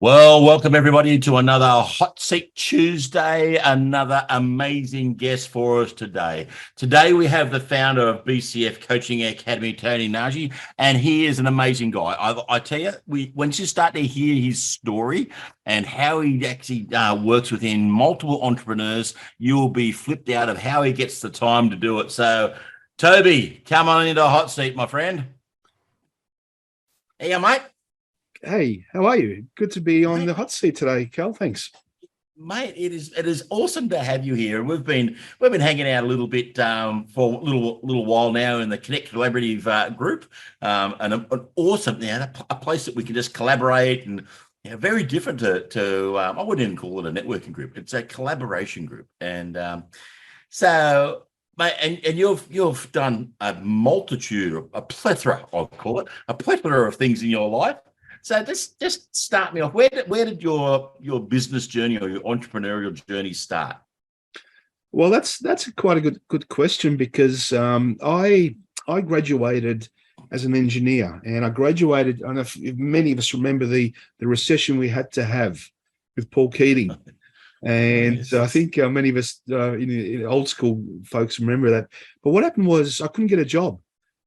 Well, welcome everybody to another Hot Seat Tuesday, another amazing guest for us today. Today we have the founder of BCF Coaching Academy, Tobi Nagy, and he is an amazing guy. I tell you, once you start to hear his story and how he actually works within multiple entrepreneurs, you will be flipped out of how he gets the time to do it. So, Tobi, come on into a hot seat, my friend. Hey, mate. Hey, how are you? Good to be on the hot seat today, Kel. Thanks, mate. It is awesome to have you here. We've been hanging out a little bit for a little while now in the Connect Collaborative group, and an awesome a place that we can just collaborate and very different to I wouldn't even call it a networking group. It's a collaboration group, and so. Mate, and you've done a multitude, a plethora, I'll call it, a plethora of things in your life. So just start me off. Where did your business journey or your entrepreneurial journey start? Well, that's quite a good question because I graduated as an engineer, and I graduated. I don't know if many of us remember the recession we had to have with Paul Keating, and yes. I think many of us in old school folks remember that. But what happened was I couldn't get a job,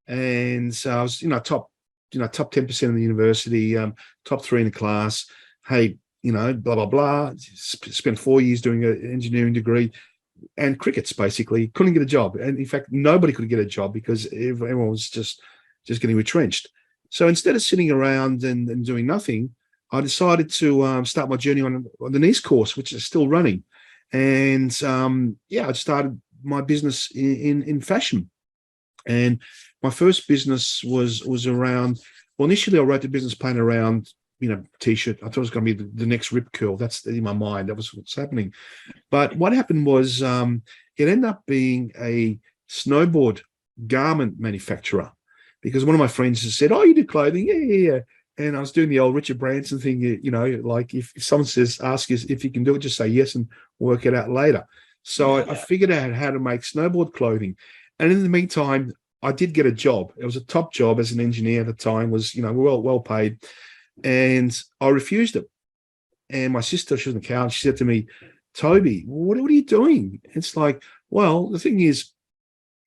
and so I was top 10% of the university, top 3 in the class. Hey, blah, blah, blah. Spent 4 years doing an engineering degree and crickets, basically. Couldn't get a job. And in fact, nobody could get a job because everyone was just getting retrenched. So instead of sitting around and doing nothing, I decided to start my journey on the NICE course, which is still running. And I started my business in fashion. And my first business was around, well, initially I wrote the business plan around, T-shirt. I thought it was going to be the next Rip Curl. That's in my mind. That was what's happening. But what happened was it ended up being a snowboard garment manufacturer because one of my friends has said, oh, you do clothing? Yeah. And I was doing the old Richard Branson thing, like if someone asks you if you can do it, just say yes and work it out later. So I figured out how to make snowboard clothing. And in the meantime, I did get a job. It was a top job as an engineer at the time, was, well paid. And I refused it. And my sister, she was an accountant, she said to me, Tobi, what are you doing? It's like, well, the thing is,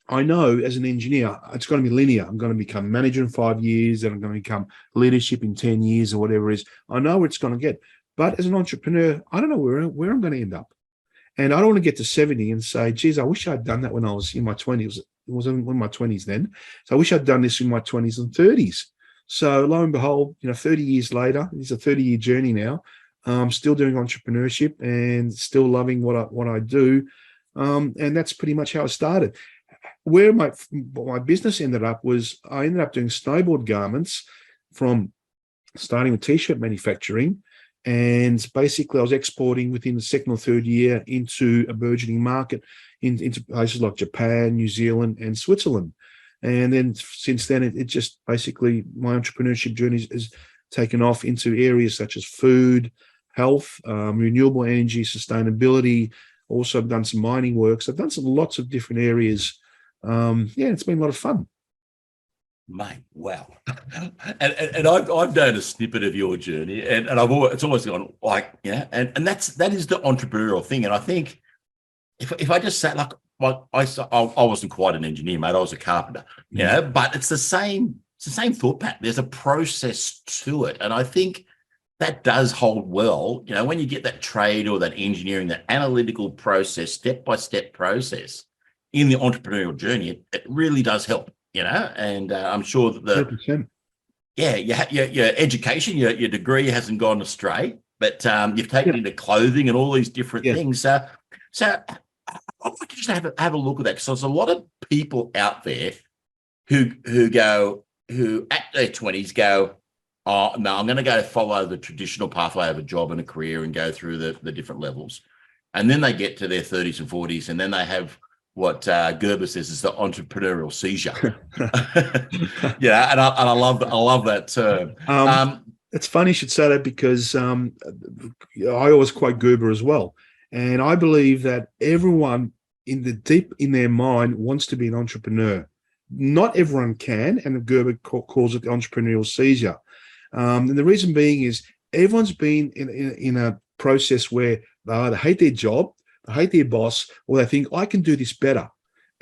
I know as an engineer, it's going to be linear. I'm going to become manager in 5 years, and I'm going to become leadership in 10 years or whatever it is. I know where it's going to get. But as an entrepreneur, I don't know where I'm going to end up. And I don't want to get to 70 and say, geez, I wish I'd done that when I was in my 20s. It was in my 20s then. So I wish I'd done this in my 20s and 30s. So lo and behold, 30 years later, it's a 30-year journey now. I'm still doing entrepreneurship and still loving what I do. And that's pretty much how it started. Where my business ended up was I ended up doing snowboard garments from starting with T-shirt manufacturing. And basically, I was exporting within the second or third year into a burgeoning market into places like Japan, New Zealand, and Switzerland. And then since then, it just basically, my entrepreneurship journey has taken off into areas such as food, health, renewable energy, sustainability. Also, I've done some mining work. So I've done lots of different areas. It's been a lot of fun. Mate, wow. and I've known a snippet of your journey, and it's always gone like, and that is the entrepreneurial thing. And I think if I just sat like I wasn't quite an engineer, mate, I was a carpenter, but it's the same thought pattern. There's a process to it. And I think that does hold well, when you get that trade or that engineering, that analytical process, step-by-step process in the entrepreneurial journey, it really does help. And I'm sure that 100%. Your education, your degree hasn't gone astray, but you've taken into clothing and all these different things. So I'd like to just have a look at that, because there's a lot of people out there who at their 20s go, oh no, I'm going to go follow the traditional pathway of a job and a career and go through the different levels, and then they get to their 30s and 40s, and then they have what Gerber says is the entrepreneurial seizure. And I love that term. It's funny you should say that, because I always quote Gerber as well, and I believe that everyone deep in their mind wants to be an entrepreneur. Not everyone can, and Gerber calls it the entrepreneurial seizure. And the reason being is everyone's been in a process where they either hate their job, they hate their boss, or they think I can do this better.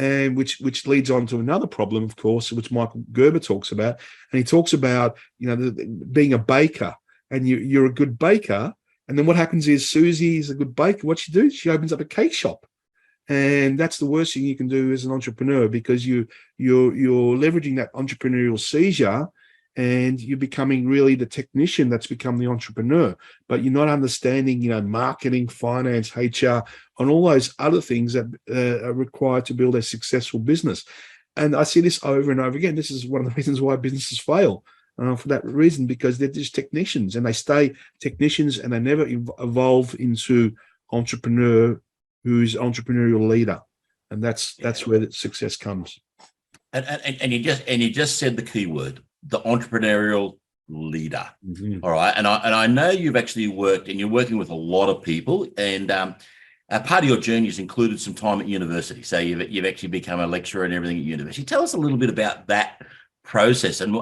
And which leads on to another problem, of course, which Michael Gerber talks about. And he talks about, being a baker, and you're a good baker. And then what happens is Susie is a good baker. What she do? She opens up a cake shop. And that's the worst thing you can do as an entrepreneur, because you're leveraging that entrepreneurial seizure, and you're becoming really the technician that's become the entrepreneur. But you're not understanding, marketing, finance, HR, and all those other things that are required to build a successful business. And I see this over and over again. This is one of the reasons why businesses fail, for that reason, because they're just technicians, and they stay technicians, and they never evolve into entrepreneur who's entrepreneurial leader. And that's where the success comes. And you just said the key word, the entrepreneurial leader. Mm-hmm. All right. And I know you've actually worked, and you're working with a lot of people, and part of your journey has included some time at university. So you've actually become a lecturer and everything at university. Tell us a little bit about that process, and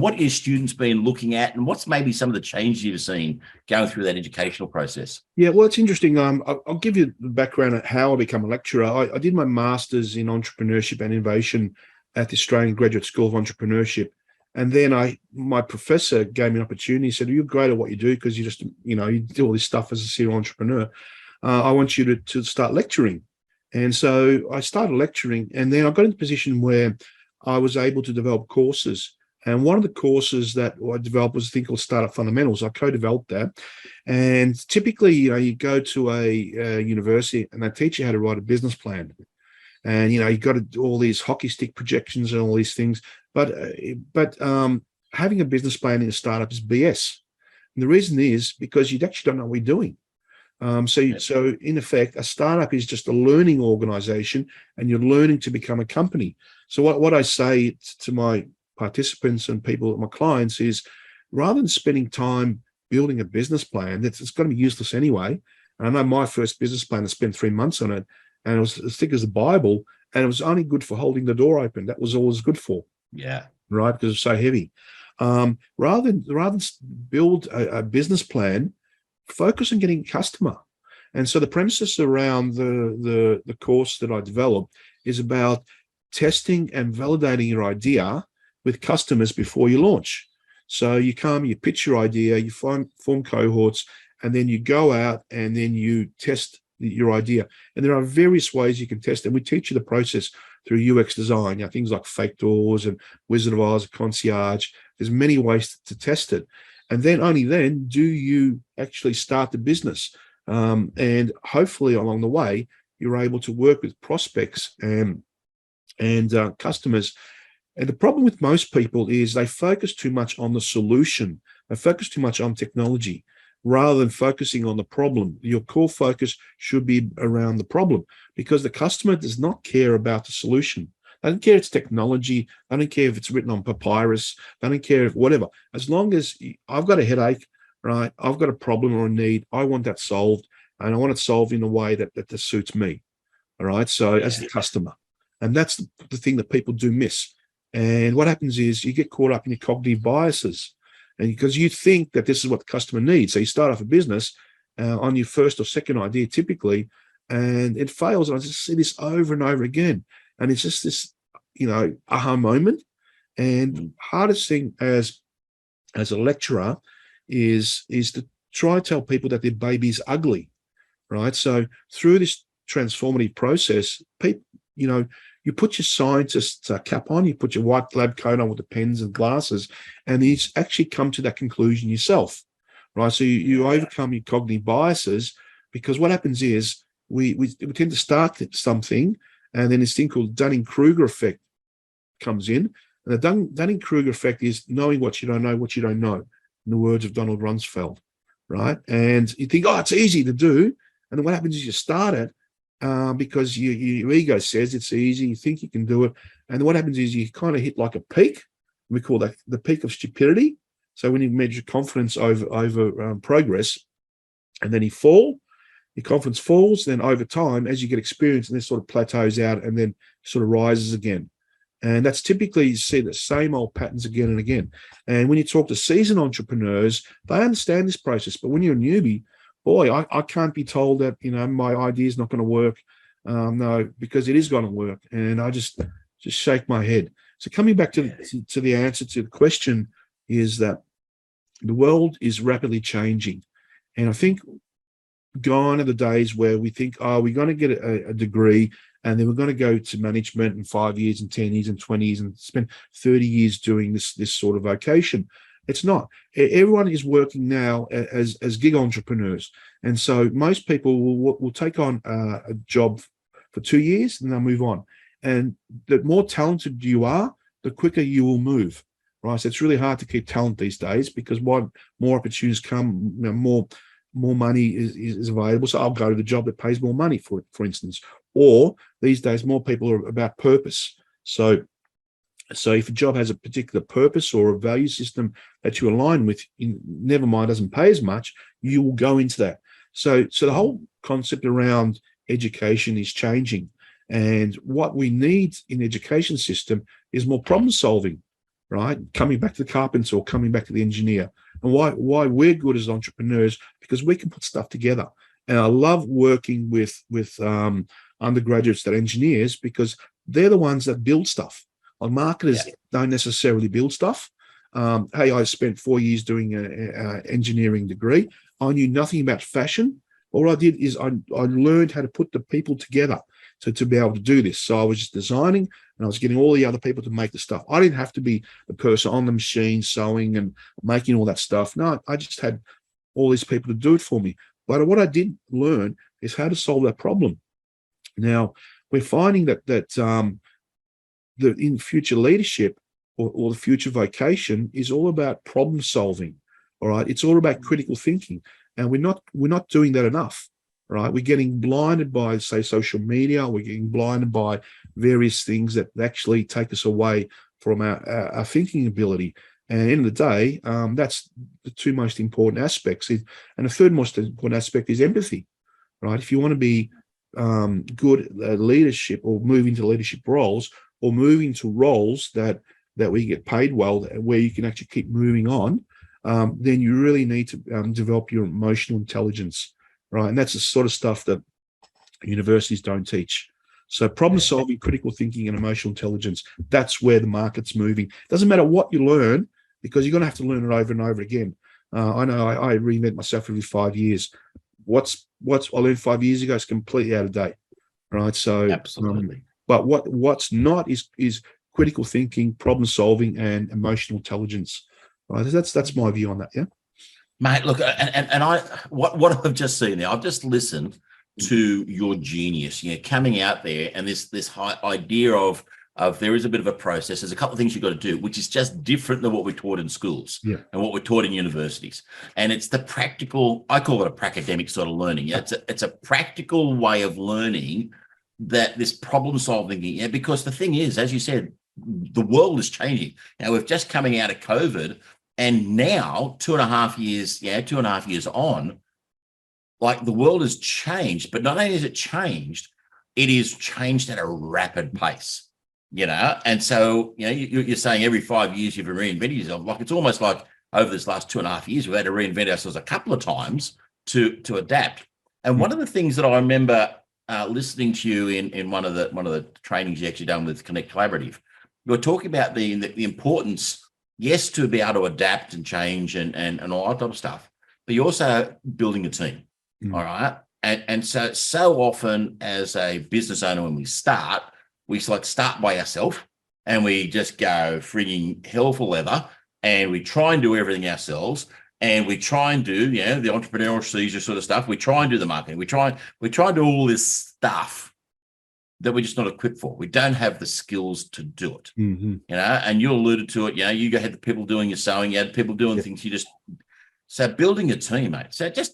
what your students been looking at, and what's maybe some of the changes you've seen going through that educational process. Yeah, well, it's interesting. I'll give you the background at how I became a lecturer. I did my master's in entrepreneurship and innovation at the Australian Graduate School of Entrepreneurship. And then my professor gave me an opportunity. He said, you're great at what you do, because you do all this stuff as a serial entrepreneur. I want you to start lecturing. And so I started lecturing, and then I got into a position where I was able to develop courses. And one of the courses that I developed was a thing called Startup Fundamentals. I co-developed that. And typically, you go to a university, and they teach you how to write a business plan. And, you got to do all these hockey stick projections and all these things. But having a business plan in a startup is BS. And the reason is because you actually don't know what you're doing. So in effect, a startup is just a learning organization, and you're learning to become a company. So what I say to my participants and people, my clients, is rather than spending time building a business plan, it's going to be useless anyway. And I know my first business plan, I spent 3 months on it, and it was as thick as the Bible, and it was only good for holding the door open. That was all it was good for. Yeah. Right, because it's so heavy. Rather than build a business plan, focus on getting a customer. And so the premises around the course that I developed is about testing and validating your idea with customers before you launch. So you pitch your idea, you form cohorts, and then you go out and then you test your idea. And there are various ways you can test it. We teach you the process through UX design, things like fake doors and Wizard of Oz, concierge. There's many ways to test it. And then only then do you actually start the business. And hopefully along the way, you're able to work with prospects and customers. And the problem with most people is they focus too much on the solution. They focus too much on technology rather than focusing on the problem. Your core focus should be around the problem, because the customer does not care about the solution. They don't care if it's technology. They don't care if it's written on papyrus. They don't care if whatever. As long as I've got a headache, right? I've got a problem or a need. I want that solved, and I want it solved in a way that suits me. All right. So as the customer, and that's the thing that people do miss. And what happens is you get caught up in your cognitive biases, and because you think that this is what the customer needs. So you start off a business on your first or second idea, typically, and it fails. And I just see this over and over again. And it's just this, aha moment. And hardest thing as a lecturer is to try to tell people that their baby's ugly, right? So through this transformative process, people, you put your scientist cap on, you put your white lab coat on with the pens and glasses, and you actually come to that conclusion yourself, right? So you overcome your cognitive biases, because what happens is we tend to start something, and then this thing called Dunning-Kruger effect comes in. And the Dunning-Kruger effect is knowing what you don't know, in the words of Donald Rumsfeld, right? And you think, it's easy to do. And then what happens is you start it because your ego says it's easy, you think you can do it. And what happens is you kind of hit like a peak. We call that the peak of stupidity. So when you measure confidence over progress, and then you fall, your confidence falls. Then over time, as you get experience, and this sort of plateaus out and then sort of rises again. And that's typically, you see the same old patterns again and again. And when you talk to seasoned entrepreneurs, they understand this process. But when you're a newbie, boy, I can't be told that, my idea is not going to work. No, because it is going to work. And I just shake my head. So coming back to the answer to the question is that the world is rapidly changing. And I think gone are the days where we think, we're going to get a degree and then we're going to go to management in 5 years and 10 years and 20 years and spend 30 years doing this sort of vocation. It's not. Everyone is working now as gig entrepreneurs. And so most people will take on a job for 2 years and they'll move on. And the more talented you are, the quicker you will move, right? So it's really hard to keep talent these days because more opportunities come, more money is available. So I'll go to the job that pays more money, for instance. Or these days, more people are about purpose. So if a job has a particular purpose or a value system that you align with, never mind doesn't pay as much, you will go into that. So the whole concept around education is changing. And what we need in the education system is more problem solving, right? Coming back to the carpenter or coming back to the engineer. And why we're good as entrepreneurs, because we can put stuff together. And I love working with undergraduates that are engineers because they're the ones that build stuff. Like marketers don't necessarily build stuff. Hey, I spent 4 years doing an engineering degree. I knew nothing about fashion. All I did is I learned how to put the people together to be able to do this. So I was just designing and I was getting all the other people to make the stuff. I didn't have to be the person on the machine sewing and making all that stuff. No, I just had all these people to do it for me. But what I did learn is how to solve that problem. Now, we're finding that in future leadership or the future vocation is all about problem solving. All right. It's all about critical thinking. And we're not doing that enough. Right. We're getting blinded by, say, social media. We're getting blinded by various things that actually take us away from our thinking ability. And at the end of the day, that's the two most important aspects. And the third most important aspect is empathy. Right. If you want to be good at leadership or move into leadership roles or move into roles that we get paid well, where you can actually keep moving on, then you really need to develop your emotional intelligence, right? And that's the sort of stuff that universities don't teach. So problem solving, critical thinking, and emotional intelligence, that's where the market's moving. Doesn't matter what you learn, because you're going to have to learn it over and over again. I know I reinvent myself every 5 years. What's I learned 5 years ago is completely out of date, right? So absolutely. But what's not is critical thinking, problem solving, and emotional intelligence. Right? That's my view on that. Yeah, mate. Look, and what I've just seen there, I've just listened to your genius, coming out there, and this high idea of there is a bit of a process. There's a couple of things you've got to do, which is just different than what we're taught in schools and what we're taught in universities. And it's the practical, I call it a pracademic sort of learning. It's a practical way of learning, that this problem solving, because the thing is, as you said, the world is changing. Now we're just coming out of COVID, and now 2.5 years on, like the world has changed. But not only has it changed, it is changed at a rapid pace. And so you're saying every 5 years you've reinvented yourself. Like it's almost like over this last 2.5 years we've had to reinvent ourselves a couple of times to adapt. And one of the things that I remember listening to you in one of the trainings you actually done with Connect Collaborative, you were talking about the importance, yes, to be able to adapt and change and all that type of stuff, but you're also building a team. All right. And so often as a business owner, when we start by ourselves and we just go frigging hell for leather and we try and do everything ourselves. And we try and do, the entrepreneurial seizure sort of stuff. We try and do the marketing. We try and do all this stuff that we're just not equipped for. We don't have the skills to do it. And you alluded to it. You had the people doing your sewing. You had people doing things. So building a team, mate. So just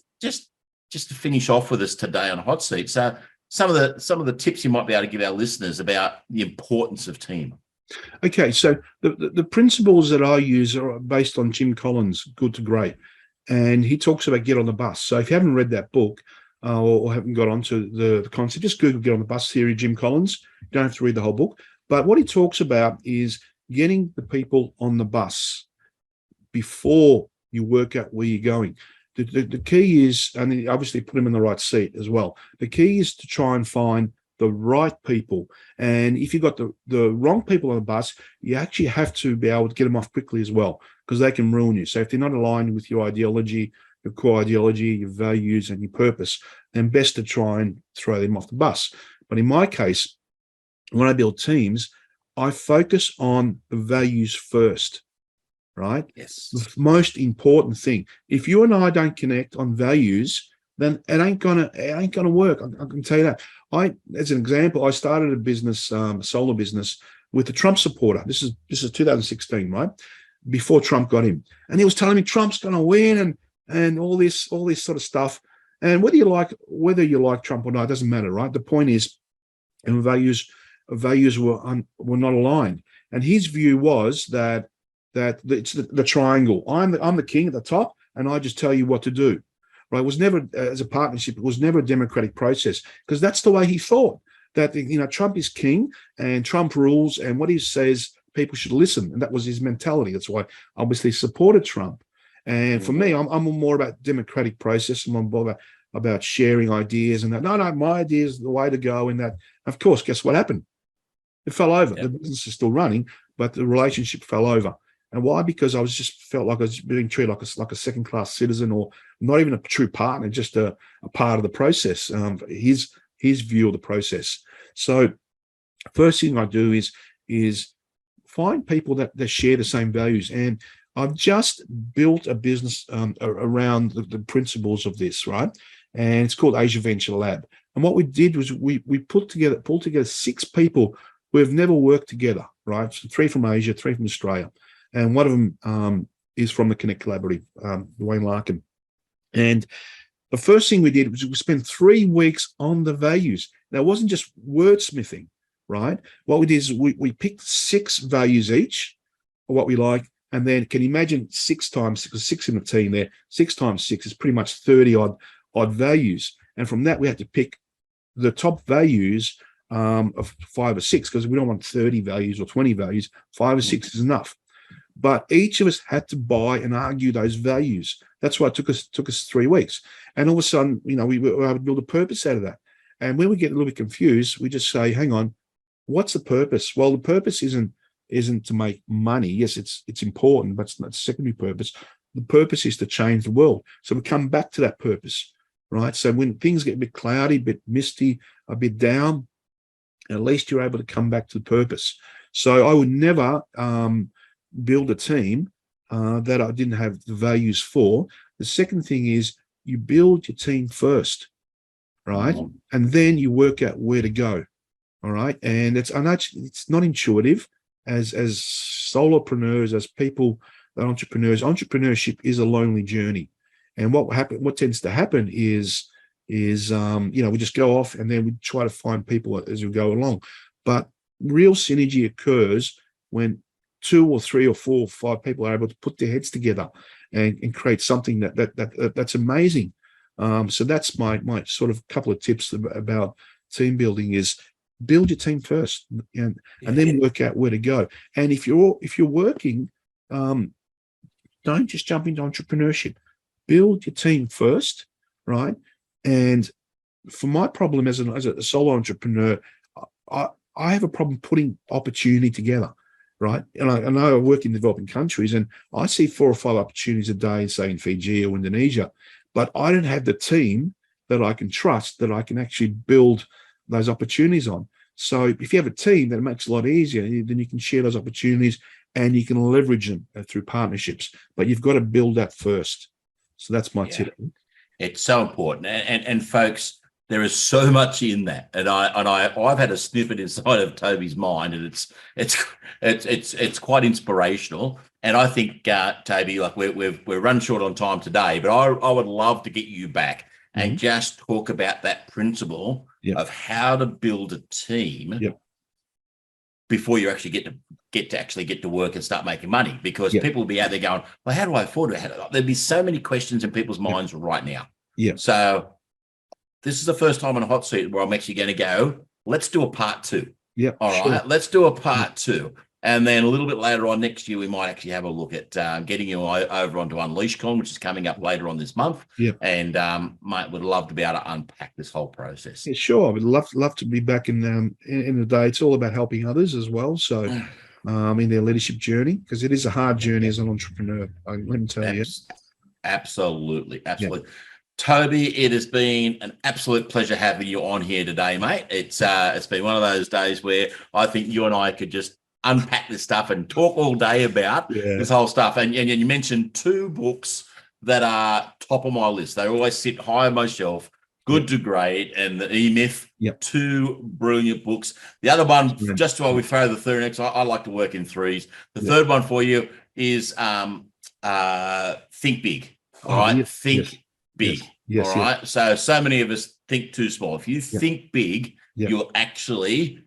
to finish off with us today on HOTSEAT. So some of the tips you might be able to give our listeners about the importance of team. Okay, so the principles that I use are based on Jim Collins' Good to Great, and he talks about get on the bus. So if you haven't read that book or haven't got onto the concept, just Google Get on the Bus theory, Jim Collins. You don't have to read the whole book. But what he talks about is getting the people on the bus before you work out where you're going. The key is, and obviously put them in the right seat as well. The key is to try and find the right people. And if you've got the wrong people on the bus, you actually have to be able to get them off quickly as well, because they can ruin you. So if they're not aligned with your ideology, your core ideology, your values, and your purpose, then best to try and throw them off the bus. But in my case, when I build teams, I focus on the values first, right? Yes. The most important thing. If you and I don't connect on values, then it ain't gonna work. I can tell you that. As an example, I started a business, a solar business, with a Trump supporter. This is 2016, right? Before Trump got in, and he was telling me Trump's going to win and all this sort of stuff. And whether you like Trump or not, it doesn't matter, right? The point is, and values were not aligned. And his view was that it's the triangle. I'm the king at the top, and I just tell you what to do. Right? It was never, as a partnership, it was never a democratic process, because that's the way he thought, that Trump is king and Trump rules, and what he says people should listen, and that was his mentality. That's why I obviously supported Trump. And for me, I'm more about democratic process. I'm more about sharing ideas, and that no, my idea is the way to go. And that, of course, guess what happened? It fell over. Yep. The business is still running, but the relationship fell over. And why? Because I felt like I was being treated like a second-class citizen, or not even a true partner, just a part of the process. His view of the process. So, first thing I do is find people that share the same values. And I've just built a business around the principles of this, right? And it's called Asia Venture Lab. And what we did was we pulled together 6 people who have never worked together, right? So 3 from Asia, 3 from Australia. And one of them is from the Connect Collaborative, Dwayne Larkin. And the first thing we did was we spent 3 weeks on the values. Now, it wasn't just wordsmithing, right? What we did is we picked 6 values each, or what we like, and then can you imagine 6 times 6, 6 in the team there, 6 times 6 is pretty much 30 odd values. And from that, we had to pick the top values of 5 or 6, because we don't want 30 values or 20 values. 5 or 6 is enough. But each of us had to buy and argue those values. That's why it took us 3 weeks. And all of a sudden, we were able to build a purpose out of that. And when we get a little bit confused, we just say, hang on, what's the purpose? Well, the purpose isn't to make money. Yes, it's important, but it's not a secondary purpose. The purpose is to change the world. So we come back to that purpose, right? So when things get a bit cloudy, a bit misty, a bit down, at least you're able to come back to the purpose. So I would never build a team that I didn't have the values for. The second thing is you build your team first, right? And then you work out where to go, all right? And I know it's not intuitive. As solopreneurs, as people, entrepreneurs, entrepreneurship is a lonely journey. And what tends to happen is we just go off and then we try to find people as we go along. But real synergy occurs when 2 or 3 or 4 or 5 people are able to put their heads together and create something that's amazing. So that's my sort of couple of tips about team building is build your team first and then work out where to go. And if you're working, don't just jump into entrepreneurship. Build your team first, right? And for my problem as a solo entrepreneur, I have a problem putting opportunity together, right? And I know I work in developing countries, and I see 4 or 5 opportunities a day, say in Fiji or Indonesia, but I don't have the team that I can trust, that I can actually build those opportunities on. So if you have a team, that makes it a lot easier. Then you can share those opportunities and you can leverage them through partnerships. But you've got to build that first. So that's my tip. It's so important. And folks, there is so much in that. And I've had a snippet inside of Tobi's mind, and it's quite inspirational. And I think Tobi, like we're run short on time today, but I would love to get you back and just talk about that principle of how to build a team before you actually get to work and start making money. Because people will be out there going, well, how do I afford it? There'd be so many questions in people's minds right now. So this is the first time on a hot seat where I'm actually going to go, let's do a part 2. Yeah. All Sure. right, let's do a part 2. And then a little bit later on next year, we might actually have a look at getting you over onto UnleashCon, which is coming up later on this month. Yeah. And mate, would love to be able to unpack this whole process. Yeah, sure. I would love to be back in the day. It's all about helping others as well. So in their leadership journey, because it is a hard journey as an entrepreneur. Let me tell you. Absolutely. Yeah. Tobi, it has been an absolute pleasure having you on here today, mate. It's been one of those days where I think you and I could just unpack this stuff and talk all day about this whole stuff. And you mentioned 2 books that are top of my list. They always sit high on my shelf. Good to Great and the E-Myth. 2 brilliant books. The other one, just while we throw the third next, I like to work in 3s. The third one for you is Think Big. All right, Think Big. Yes. All right. So many of us think too small. If you think big, you'll actually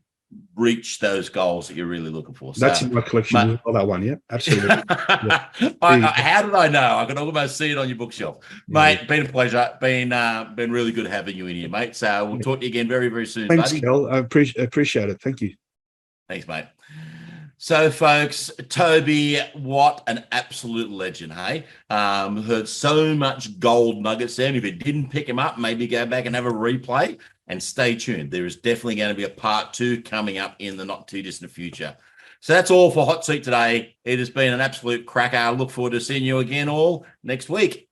reach those goals that you're really looking for. That's in my collection as well, that one. Yeah, absolutely. How did I know? I can almost see it on your bookshelf. Mate, been a pleasure. Been really good having you in here, mate. So we'll talk to you again very, very soon, Thanks, buddy. Kel. I appreciate it. Thank you. Thanks, mate. So, folks, Tobi, what an absolute legend, hey? Heard so much gold nuggets there. And if you didn't pick him up, maybe go back and have a replay and stay tuned. There is definitely going to be a part 2 coming up in the not too distant future. So that's all for Hot Seat today. It has been an absolute cracker. I look forward to seeing you again all next week.